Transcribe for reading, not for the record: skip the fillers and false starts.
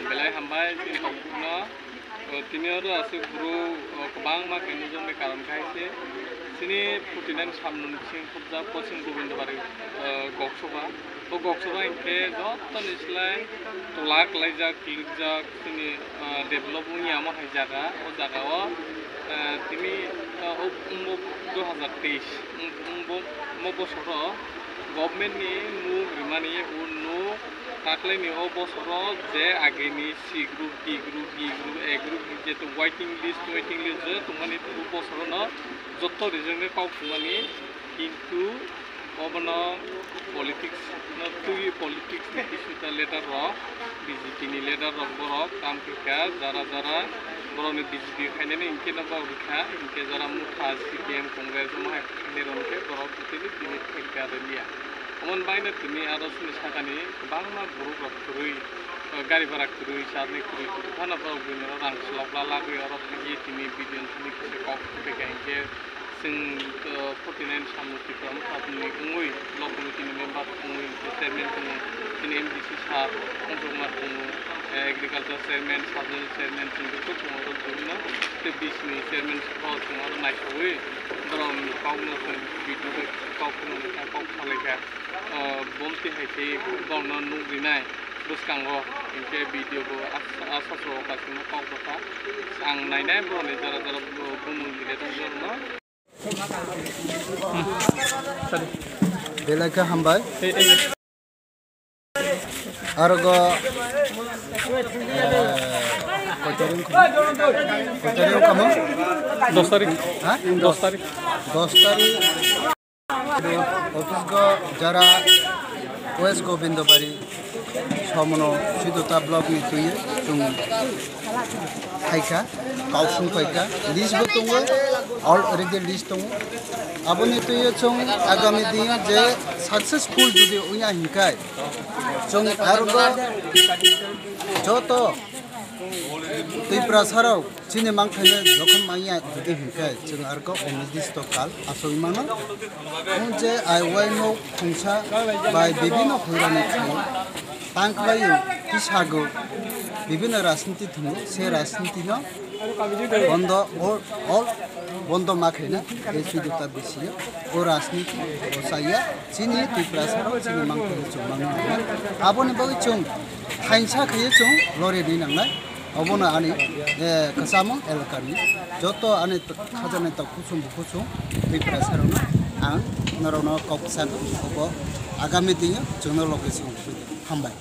Belai hambai sini kampungna tini ada asal guru kebang mak ini jom karam kaise sini putinan samnun sing kubza posing gobindo bari goksoba to goksoba inke joto nislai tolak laijak kiljak sini develop punya ama hai jaga o jaga o tini 2023 mo bosoro government ni nu grimani unu takle ni o bosoro je age ni C group D group E group je to waiting list je tumani tu bosoro no jotto region ni kau tumani kintu obana politics no tui politics ni kisuta letter ro BJP ni letter ro borok kam kika jara boroni BJP khaine ni inke na bawrikha inke jara mutha CPM congress ma khaine ronke borok tini tini thekka relia amon baina tini aro suni sakani bangma borok rok kurui gari barak kurui sadni kurui thana borok bino rang slokla lagui aro thagi tini video tini kise kok beka inke sing 49 samuti from apni ngui lokuni tini member ngui chairman tini MDC sa konjumar agriculture chairman sabun chairman tini ko tomorrow jomna te bisni chairman ko tomorrow night hoye brom kauna video kauna ka khaleka bomti haite bonna nugrinai buskango inke video ko asasro kasina kawta ang nainai bro ne jara bumun dire tongorno Belaka hambai argo kotarin kamu 10 तारीख हाँ 10 तारीख office को जरा waste गोविंदबारी समनो सिदुता block में तो ये तुम खाइका काउसुं खाइका list बतोंगे all ready list तो अब ने तो ये चों आगामी दिन जे सक्सेसफुल जुदि उया हिकाय चों आरोगो जो तो तै प्रसाराव चिने मांखायनो जखन माइया जुदि हिकाय जों आरोगो अनिर्दिष्ट काल आसयमानो जे आइवाइनो खुंसा बाय विभिन्न हरानि थायो तांख्लायो किसागो विभिन्न राजनीति थुनु से राजनीति न बन्द और बन्द माखैना ए सुदुता बिसियो ओ राजनीति ओसाया चिनि तिप्रासाराव चिनि मांखायनो जुमानो आबोनि बगै जों खाइसा खैयो जों लरे नि नांनाय अबोना आनि कसामो एलकानि जतो आनि खाजाने त कुसुम बुकुसुम तिप्रासाराव आं नरनो कपसान को आगामी दिन जोंनो लोकेशन हामबाय